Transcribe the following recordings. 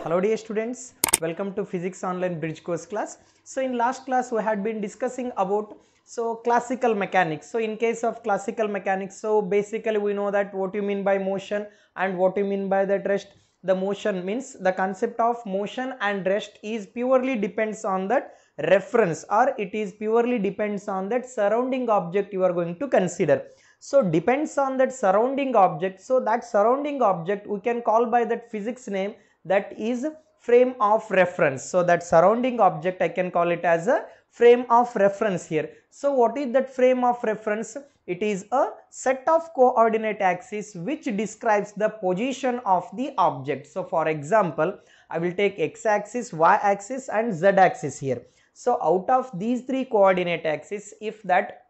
Hello dear students, welcome to Physics Online Bridge Course class. So in last class we had been discussing about classical mechanics. So in case of classical mechanics, so basically we know that what you mean by motion and what you mean by that rest. The motion means the concept of motion and rest is purely depends on that reference, or it is purely depends on that surrounding object you are going to consider. So depends on that surrounding object. So that surrounding object we can call by that physics name, that is frame of reference. So that surrounding object I can call it as a frame of reference here. So what is that frame of reference? It is a set of coordinate axes which describes the position of the object. So for example, I will take x axis, y axis and z axis here. So out of these three coordinate axes, if that,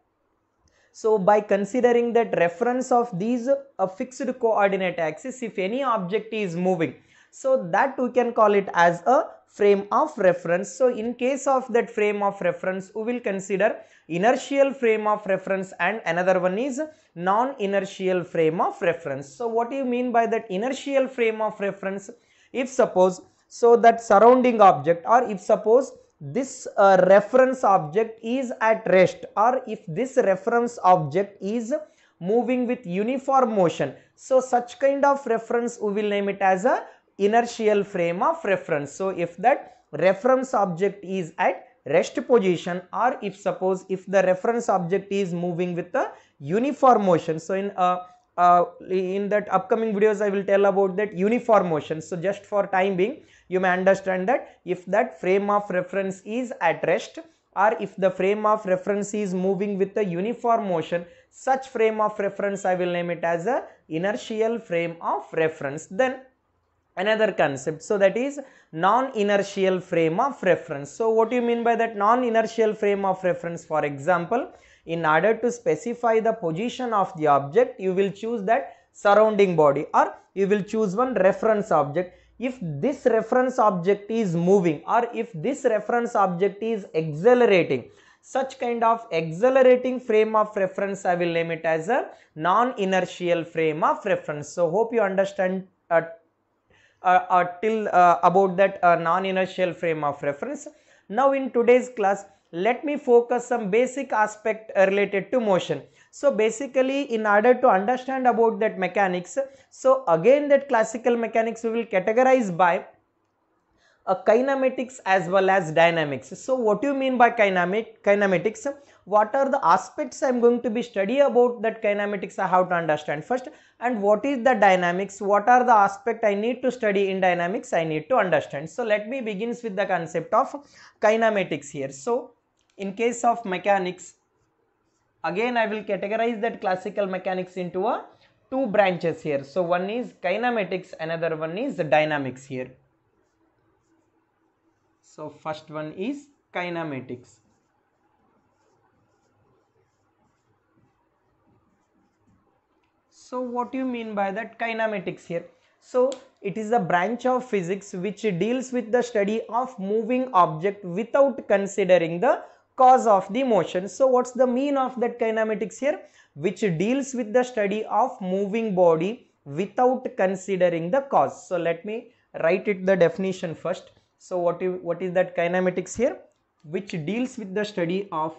so by considering that reference of these fixed coordinate axis, if any object is moving, so that we can call it as a frame of reference. So in case of that frame of reference, we will consider inertial frame of reference and another one is non-inertial frame of reference. So what do you mean by that inertial frame of reference? If suppose, so that surrounding object, or if suppose this reference object is at rest, or if this reference object is moving with uniform motion, so such kind of reference we will name it as a inertial frame of reference. So if that reference object is at rest position, or if suppose if the reference object is moving with a uniform motion, so in that upcoming videos I will tell about that uniform motion. So just for time being, you may understand that if that frame of reference is at rest, or if the frame of reference is moving with a uniform motion, such frame of reference I will name it as a inertial frame of reference. Then another concept, so that is non-inertial frame of reference. So what do you mean by that non-inertial frame of reference? For example, in order to specify the position of the object, you will choose that surrounding body, or you will choose one reference object. If this reference object is moving, or if this reference object is accelerating, such kind of accelerating frame of reference I will name it as a non-inertial frame of reference. So hope you understand till about that non-inertial frame of reference. Now in today's class, let me focus some basic aspect related to motion. So basically, in order to understand about that mechanics, so again that classical mechanics we will categorize by kinematics as well as dynamics. So what do you mean by kinematics? What are the aspects I am going to be study about that kinematics I have to understand first, and what is the dynamics? What are the aspect I need to study in dynamics I need to understand. So let me begins with the concept of kinematics here. So in case of mechanics, again I will categorize that classical mechanics into two branches here. So one is kinematics, another one is dynamics here. So first one is kinematics. So what do you mean by that kinematics here? So it is a branch of physics which deals with the study of moving object without considering the cause of the motion. So what's the mean of that kinematics here? Which deals with the study of moving body without considering the cause. So let me write it the definition first. So what is that kinematics here? Which deals with the study of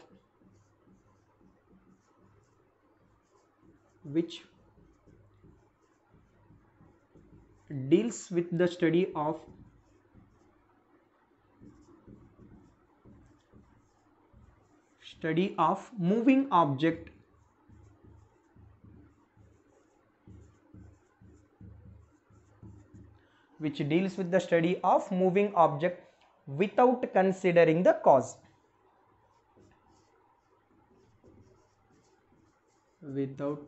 moving object without considering the cause. Without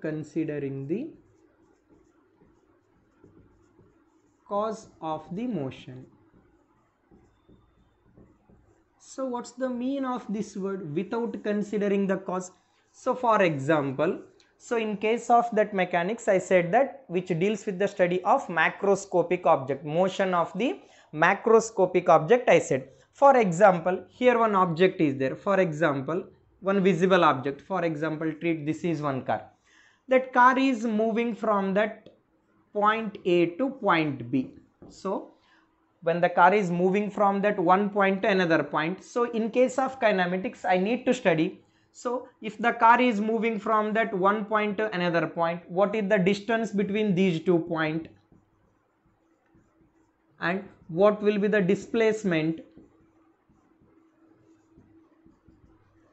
considering the cause of the motion. So what's the mean of this word without considering the cause? So for example, so in case of that mechanics, I said that which deals with the study of macroscopic object, motion of the macroscopic object I said. For example, here one object is there. For example, one visible object. For example, treat this is one car. that car is moving from that point A to point B. So when the car is moving from that one point to another point, so in case of kinematics I need to study, so if the car is moving from that one point to another point, what is the distance between these 2 points, and what will be the displacement.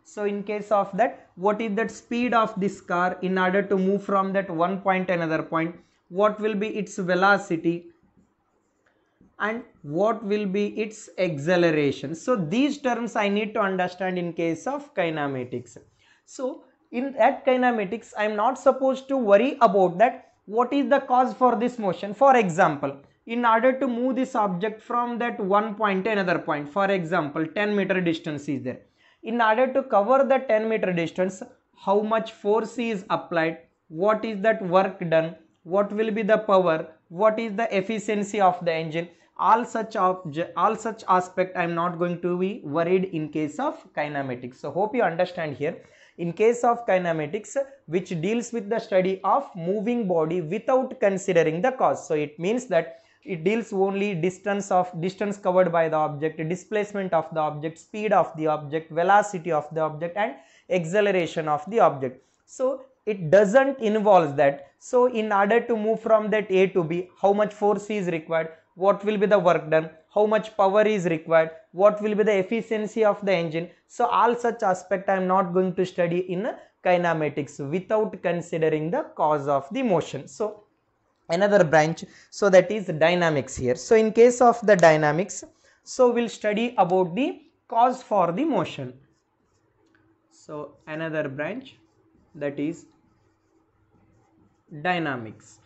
So in case of that, what is that speed of this car in order to move from that one point to another point, what will be its velocity, and what will be its acceleration. So these terms I need to understand in case of kinematics. So in that kinematics I am not supposed to worry about that what is the cause for this motion. For example, in order to move this object from that one point to another point, for example 10-meter distance is there, in order to cover the 10-meter distance, how much force is applied, what is that work done, what will be the power, what is the efficiency of the engine, all such aspect I am not going to be worried in case of kinematics. So hope you understand here. In case of kinematics, which deals with the study of moving body without considering the cause, so it means that it deals only distance covered by the object, displacement of the object, speed of the object, velocity of the object, and acceleration of the object. So it doesn't involve that. So in order to move from that A to B, how much force is required, what will be the work done, how much power is required, what will be the efficiency of the engine. So all such aspect I am not going to study in kinematics without considering the cause of the motion. So another branch, so that is dynamics here. So in case of the dynamics, so we'll study about the cause for the motion. So another branch, that is dynamics.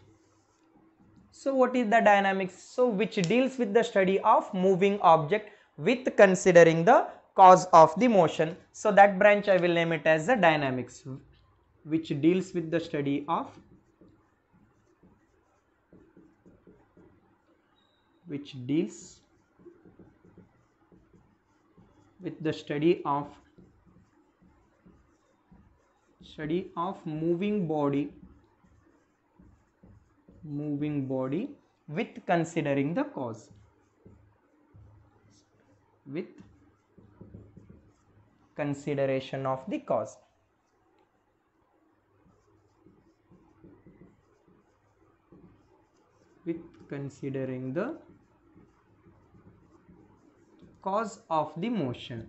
So what is the dynamics? So which deals with the study of moving object with considering the cause of the motion. So that branch I will name it as the dynamics, which deals with the study of study of moving body with considering the cause, with consideration of the cause. With considering the cause of the motion.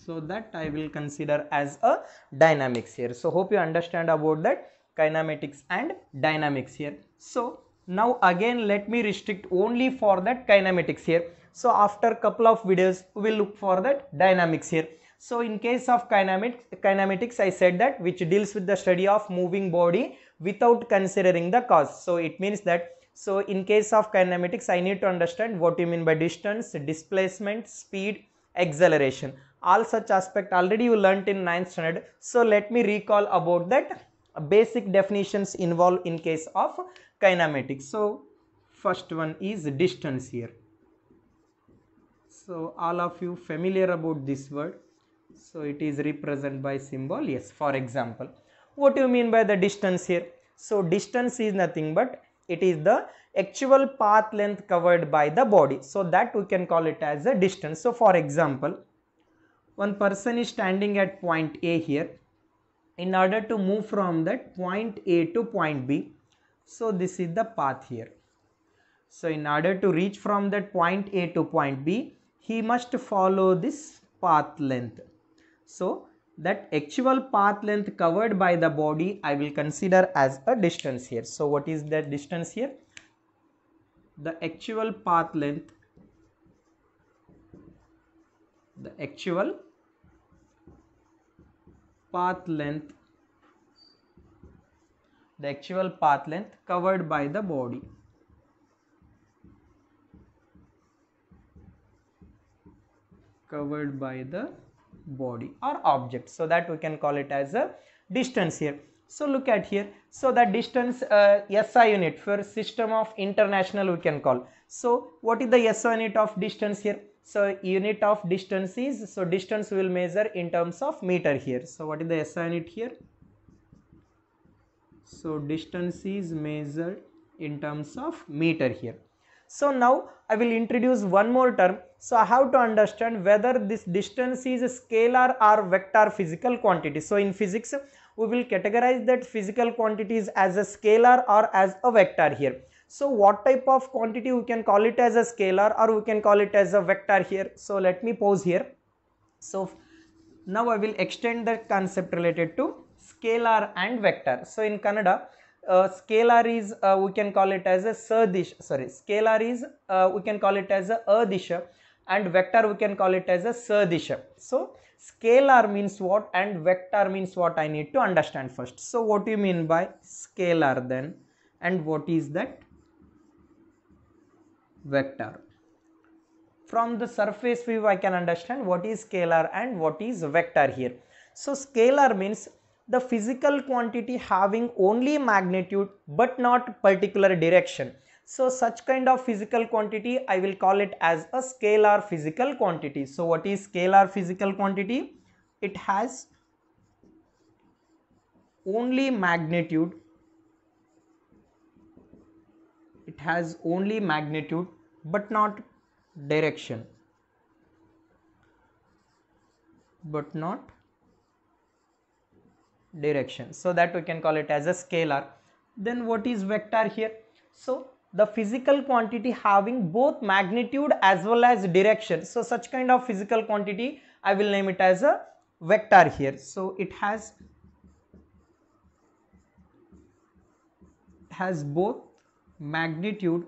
So that I will consider as a dynamics here. So hope you understand about that kinematics and dynamics here. So now again let me restrict only for that kinematics here. So after couple of videos we will look for that dynamics here. So in case of kinematics I said that which deals with the study of moving body without considering the cause. So it means that, so in case of kinematics I need to understand what you mean by distance, displacement, speed, acceleration. All such aspect already you learnt in 9th standard. So let me recall about that basic definitions involved in case of kinematics. So first one is distance here. So all of you familiar about this word. So it is represented by symbol. Yes, for example, what do you mean by the distance here? So distance is nothing but it is the actual path length covered by the body. So that we can call it as a distance. So for example, one person is standing at point A here. In order to move from that point A to point B, so this is the path here. So in order to reach from that point A to point B, he must follow this path length. So that actual path length covered by the body I will consider as a distance here. So what is that distance here? The actual path length, covered by the body. Or object, so that we can call it as a distance here. So look at here, so that distance SI unit for system of international we can call. So what is the SI unit of distance here? So unit of distance is, so distance we will measure in terms of meter here. So what is the SI unit here? So distance is measured in terms of meter here. So now I will introduce one more term. So I have to understand whether this distance is a scalar or vector physical quantity. So in physics we will categorize that physical quantities as a scalar or as a vector here. So what type of quantity we can call it as a scalar or we can call it as a vector here. So let me pause here. So now I will extend the concept related to scalar and vector. So in Kannada, scalar is we can call it as a scalar is we can call it as a disha, and vector we can call it as a sadisha. So scalar means what and vector means what, I need to understand first. So what do you mean by scalar then, and what is that vector? From the surface view I can understand what is scalar and what is vector here. So scalar means the physical quantity having only magnitude but not particular direction. So such kind of physical quantity I will call it as a scalar physical quantity. So what is scalar physical quantity? It has only magnitude, but not direction, so that we can call it as a scalar. Then what is vector here? So the physical quantity having both magnitude as well as direction. So such kind of physical quantity I will name it as a vector here. So it has both magnitude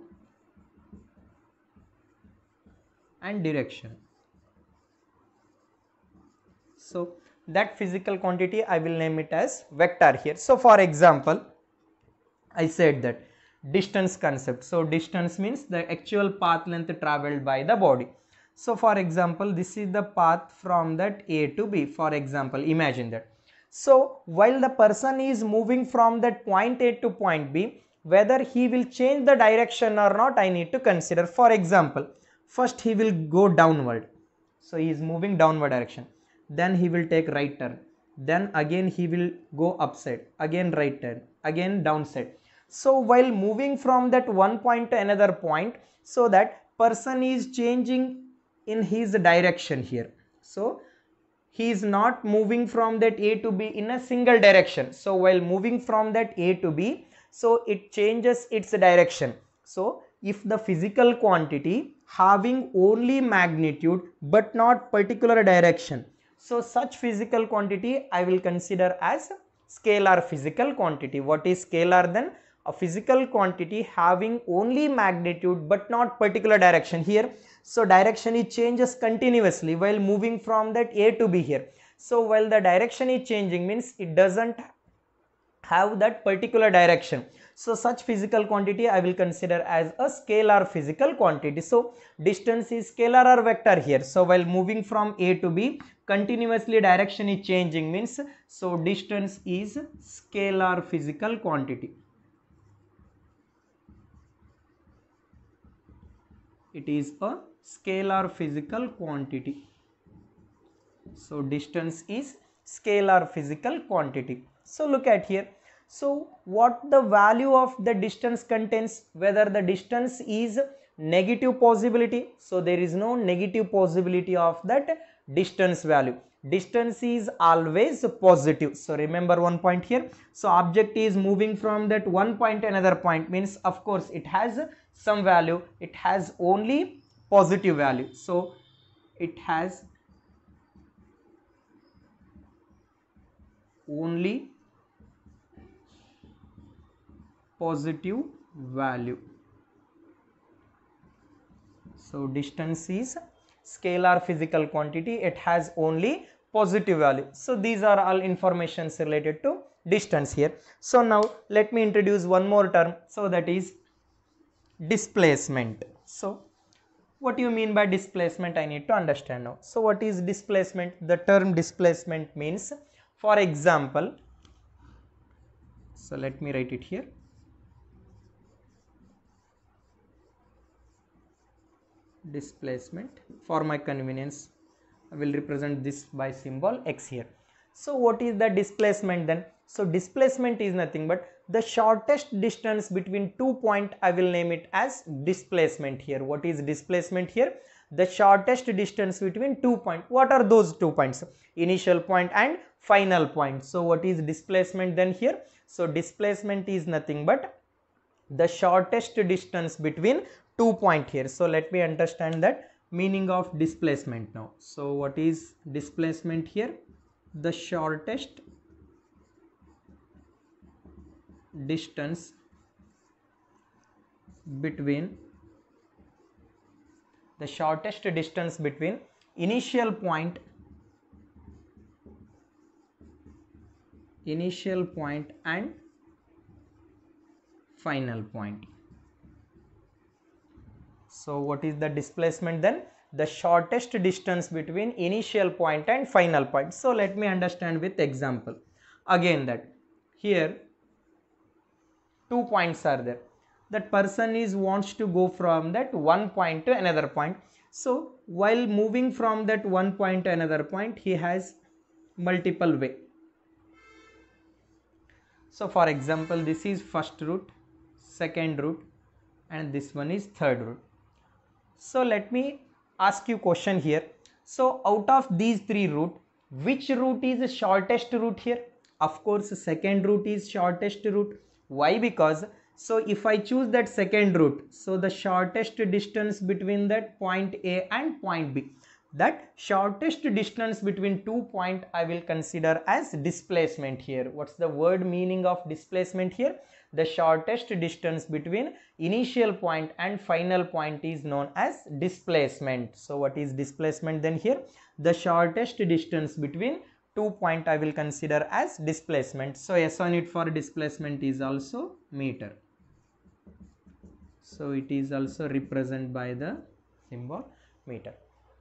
and direction. So that physical quantity I will name it as vector here. So for example, I said that distance concept. So distance means the actual path length traveled by the body. So for example, this is the path from that A to B. For example, imagine that. So while the person is moving from that point A to point B, whether he will change the direction or not, I need to consider. For example, first he will go downward. So he is moving downward direction. Then he will take right turn. Then again he will go upside. Again right turn. Again downside. So while moving from that one point to another point, so that person is changing in his direction here. So he is not moving from that A to B in a single direction. So while moving from that A to B, so it changes its direction. So if the physical quantity having only magnitude but not particular direction, so such physical quantity I will consider as scalar physical quantity. What is scalar then? A physical quantity having only magnitude but not particular direction here. So direction it changes continuously while moving from that A to B here. So while the direction is changing means it doesn't have that particular direction. So such physical quantity I will consider as a scalar physical quantity. So distance is scalar or vector here. So while moving from A to B, continuously direction is changing means, so distance is scalar physical quantity. It is a scalar physical quantity. So distance is scalar physical quantity. So look at here. So what the value of the distance contains, whether the distance is negative possibility. So there is no negative possibility of that distance value. Distance is always positive. So remember one point here. So object is moving from that one point to another point means of course it has some value. It has only positive value. So it has only positive value. So distance is scalar physical quantity. It has only positive value. So these are all informations related to distance here. So now let me introduce one more term. So that is displacement. So what do you mean by displacement? I need to understand now. So what is displacement? The term displacement means, for example, so let me write it here. Displacement, for my convenience I will represent this by symbol x here. So what is the displacement then? So displacement is nothing but the shortest distance between 2 points. I will name it as displacement here. What is displacement here? The shortest distance between 2 points. What are those 2 points? Initial point and final point. So what is displacement then here? So displacement is nothing but the shortest distance between 2 points here. So let me understand that meaning of displacement now. So what is displacement here? The shortest distance between initial point and final point. So what is the displacement then? The shortest distance between initial point and final point. So let me understand with example. Again, that here 2 points are there. That person wants to go from that one point to another point. So while moving from that one point to another point, he has multiple way. So for example, this is first route, second route, and this one is third route. So let me ask you question here. So out of these 3 routes, which route is the shortest route here? Of course, second route is shortest route. Why? Because so if I choose that second route, so the shortest distance between that point A and point B, that shortest distance between 2 points I will consider as displacement here. What's the word meaning of displacement here? The shortest distance between initial point and final point is known as displacement. So what is displacement then here? The shortest distance between 2 points I will consider as displacement. So SI unit for displacement is also meter. So it is also represented by the symbol meter.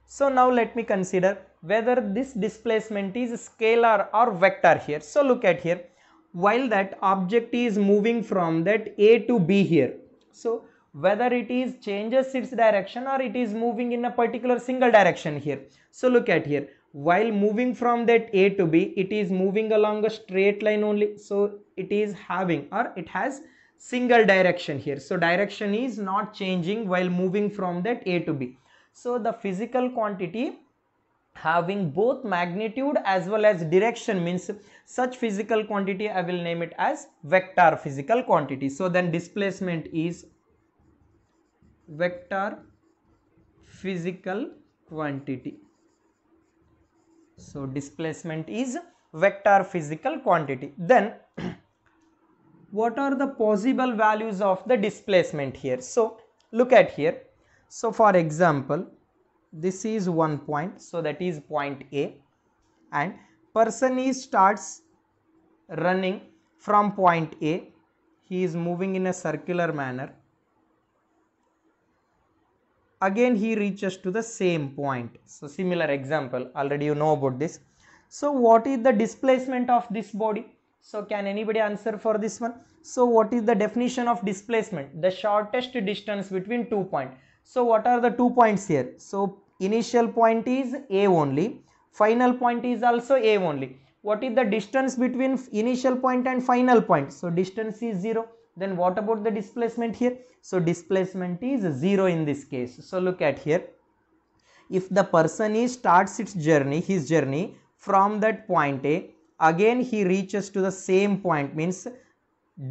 So now let me consider whether this displacement is scalar or vector here. So look at here, while that object is moving from that A to B here, so whether it is changes its direction or it is moving in a particular single direction here. So look at here, while moving from that A to B, it is moving along a straight line only. So it is having, or it has single direction here. So direction is not changing while moving from that A to B. So the physical quantity having both magnitude as well as direction means such physical quantity I will name it as vector physical quantity. So then displacement is vector physical quantity. So displacement is vector physical quantity. Then what are the possible values of the displacement here? So look at here. So for example, this is one point, so that is point A, and person starts running from point A. He is moving in a circular manner. Again he reaches to the same point. So similar example, already you know about this. So what is the displacement of this body? So can anybody answer for this one? So what is the definition of displacement? The shortest distance between 2 points. So what are the 2 points here? So initial point is A only, final point is also A only. What is the distance between initial point and final point? So distance is 0. Then what about the displacement here? So displacement is 0 in this case. So look at here. If the person starts his journey from that point A, again he reaches to the same point, means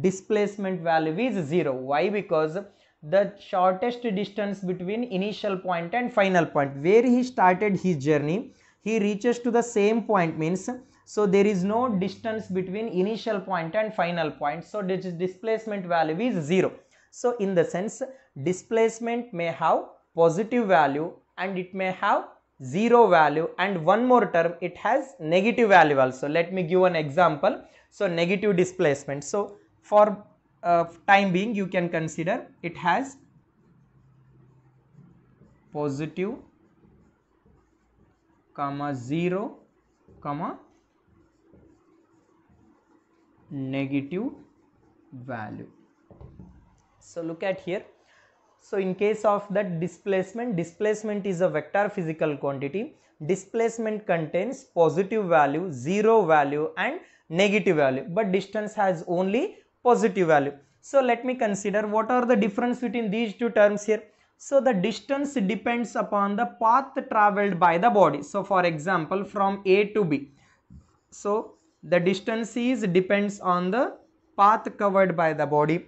displacement value is 0. Why? Because the shortest distance between initial point and final point, where he started his journey, he reaches to the same point, means so there is no distance between initial point and final point. So this displacement value is 0. So in the sense, displacement may have positive value and it may have 0 value, and one more term, it has negative value also. Let me give an example. So negative displacement. So for time being, you can consider it has positive, 0, negative value. So look at here. So in case of that displacement is a vector physical quantity. Displacement contains positive value, 0 value and negative value, but distance has only positive value. So let me consider what are the difference between these two terms here. So the distance depends upon the path traveled by the body. So for example, from A to B, so the distance is depends on the path covered by the body,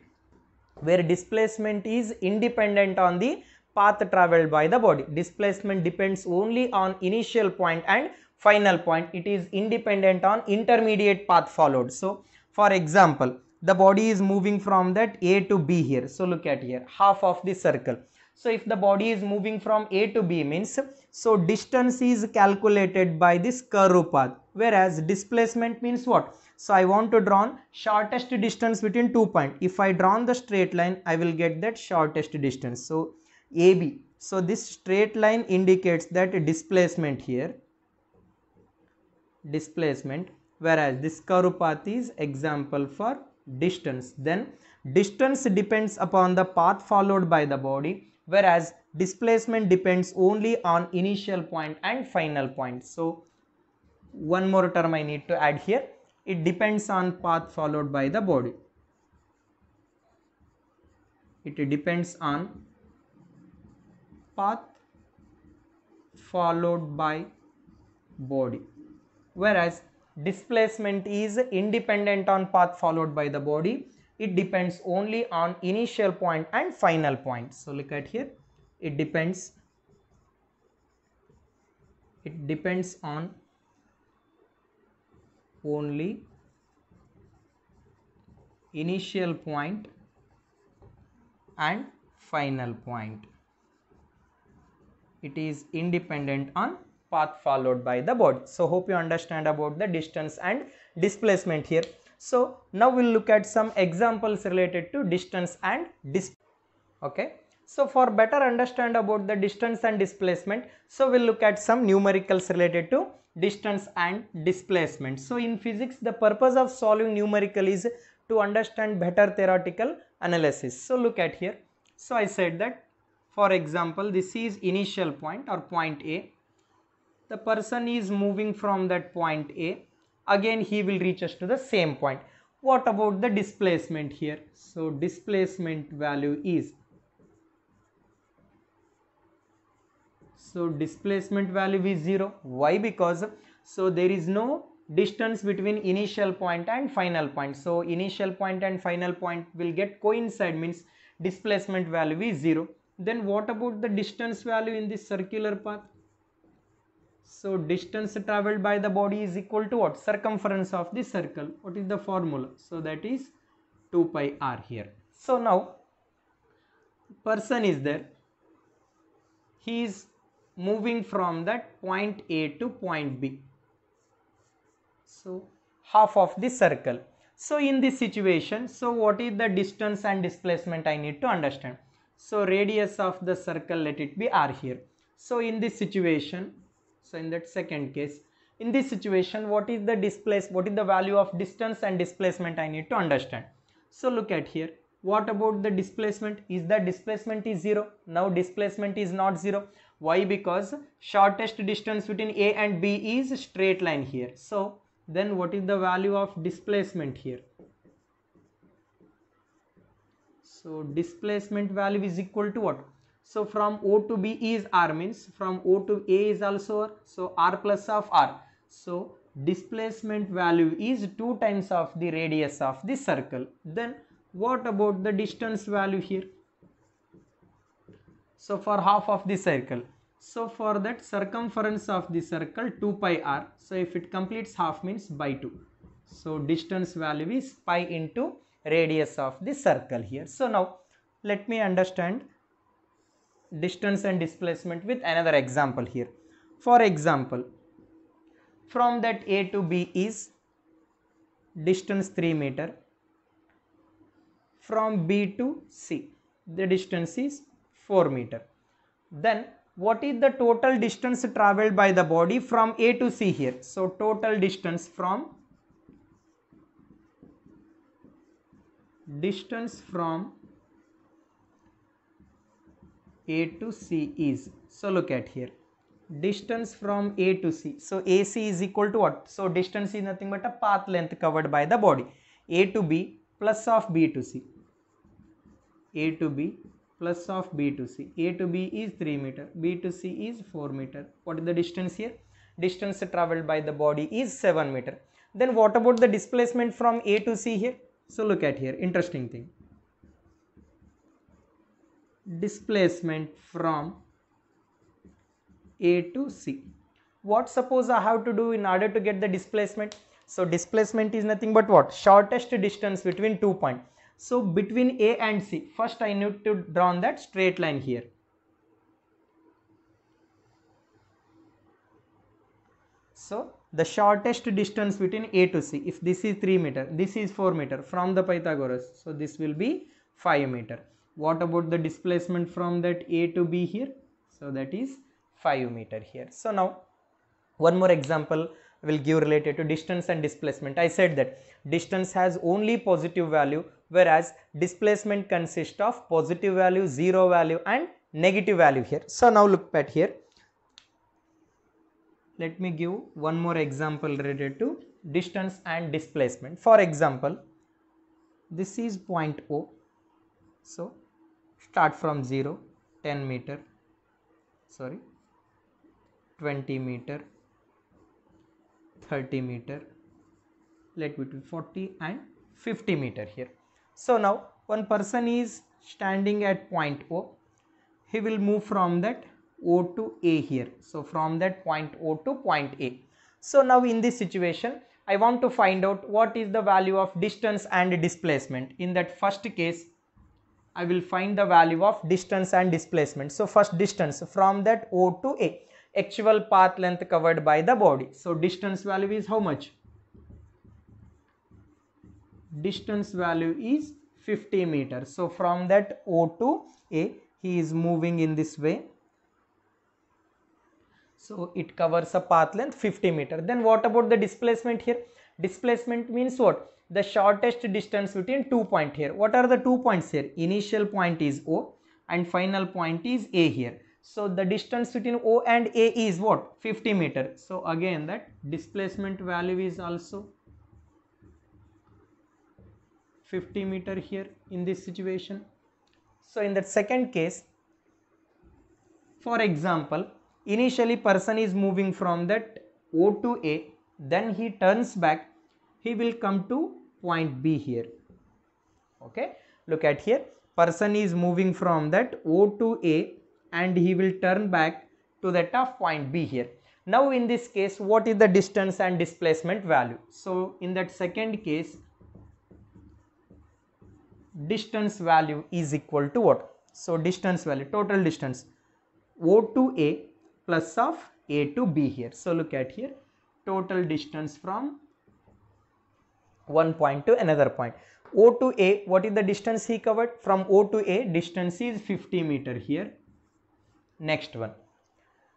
where displacement is independent on the path traveled by the body. Displacement depends only on initial point and final point. It is independent on intermediate path followed. So for example, the body is moving from that A to B here. So look at here, half of the circle. So if the body is moving from A to B means, so distance is calculated by this curve path, whereas displacement means what? So I want to draw shortest distance between 2 points. If I draw the straight line, I will get that shortest distance. So AB. So this straight line indicates that displacement here, displacement, whereas this curve path is example for distance. Then distance depends upon the path followed by the body, whereas displacement depends only on initial point and final point. So one more term I need to add here, it depends on path followed by the body. It depends on path followed by body, whereas displacement is independent on path followed by the body. It depends only on initial point and final point. So look at here, it depends on only initial point and final point. It is independent on path followed by the body. So hope you understand about the distance and displacement here. So now we'll look at some examples related to distance and okay. So for better understand about the distance and displacement, so we'll look at some numericals related to distance and displacement. So in physics, the purpose of solving numerical is to understand better theoretical analysis. So look at here. So I said that, for example, this is initial point or point A. The person is moving from that point A. Again, he will reach us to the same point. What about the displacement here? So displacement value is, so displacement value is 0. Why? Because so there is no distance between initial point and final point. So initial point and final point will get coincide, means displacement value is 0. Then what about the distance value in this circular path? So distance traveled by the body is equal to what? Circumference of the circle. What is the formula? So that is 2 pi r here. So now person is there. He is moving from that point A to point B. So half of the circle. So in this situation, so what is the distance and displacement I need to understand? So radius of the circle, let it be r here. So in this situation, so in that second case, in this situation, what is the value of distance and displacement I need to understand? So look at here. What about the displacement? Is the displacement is 0? Now displacement is not 0. Why? Because shortest distance between A and B is straight line here. So then what is the value of displacement here? So displacement value is equal to what? So from O to B is r, means from O to A is also r. So r plus of r. So displacement value is 2 times of the radius of the circle. Then what about the distance value here? So for half of the circle. So for that circumference of the circle 2 pi r. So if it completes half means by 2. So distance value is pi into radius of the circle here. So now let me understand distance and displacement with another example here. For example, from that A to B is distance 3 meter. From B to C, the distance is 4 meter. Then what is the total distance traveled by the body from A to C here? So total distance from A to C is, so look at here, distance from A to C. So AC is equal to what? So distance is nothing but a path length covered by the body. A to B plus of B to C. A to B plus of B to C. A to B is 3 meter. B to C is 4 meter. What is the distance here? Distance traveled by the body is 7 meter. Then what about the displacement from A to C here? So look at here, interesting thing. Displacement from A to C. What suppose I have to do in order to get the displacement? So displacement is nothing but what? Shortest distance between 2 points. So between A and C, first I need to draw that straight line here. So the shortest distance between A to C, if this is 3 meter, this is 4 meter from the Pythagoras, so this will be 5 meter. What about the displacement from that A to B here? So that is 5 meter here. So now one more example will give related to distance and displacement. I said that distance has only positive value, whereas displacement consists of positive value, zero value and negative value here. So now look at here. Let me give one more example related to distance and displacement. For example, this is point O. So start from 0, 10 meter, 20 meter, 30 meter, let between 40 and 50 meter here. So now one person is standing at point O. He will move from that O to A here. So from that point O to point A. So now in this situation, I want to find out what is the value of distance and displacement. In that first case, I will find the value of distance and displacement. So first distance from that O to A, actual path length covered by the body. So distance value is how much? Distance value is 50 meters. So from that O to A, he is moving in this way. So it covers a path length 50 meter. Then what about the displacement here? Displacement means what? The shortest distance between 2 points here. What are the 2 points here? Initial point is O and final point is A here. So the distance between O and A is what? 50 meter. So again that displacement value is also 50 meter here in this situation. So in that second case, for example, initially person is moving from that O to A, then he turns back, he will come to point B here. Okay, look at here, person is moving from that O to A and he will turn back to that of point B here. Now in this case, what is the distance and displacement value? So in that second case, distance value is equal to what? So distance value, total distance, O to A plus of A to B here. So look at here, total distance from one point to another point. O to A, what is the distance he covered? From O to A, distance is 50 meter here. Next one.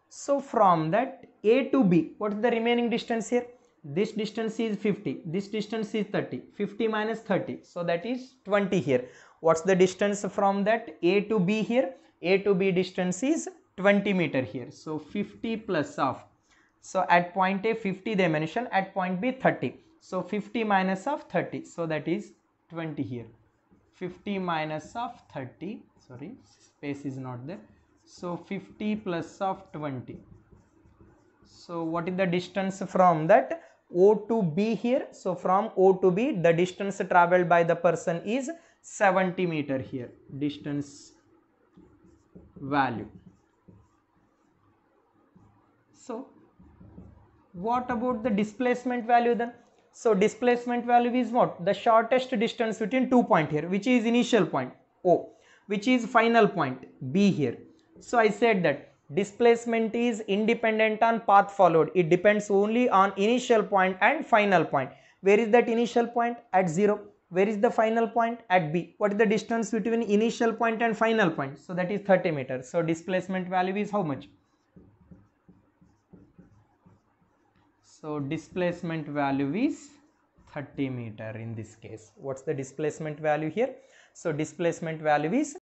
So from that A to B, what is the remaining distance here? This distance is 50, this distance is 30, 50 minus 30, so that is 20 here. What's the distance from that A to B here? A to B distance is 20 meter here. So 50 plus of, so at point A 50 they mention, at point B 30. So 50 minus of 30, so that is 20 here. 50 minus of 30, sorry, space is not there. So 50 plus of 20. So what is the distance from that O to B here? So from O to B, the distance traveled by the person is 70 meter here, distance value. So what about the displacement value then? So displacement value is what? The shortest distance between 2 points here, which is initial point O, which is final point B here. So I said that displacement is independent on path followed. It depends only on initial point and final point. Where is that initial point? At 0. Where is the final point? At B. What is the distance between initial point and final point? So that is 30 meters. So displacement value is how much? So displacement value is 30 meter in this case. What's the displacement value here? So displacement value is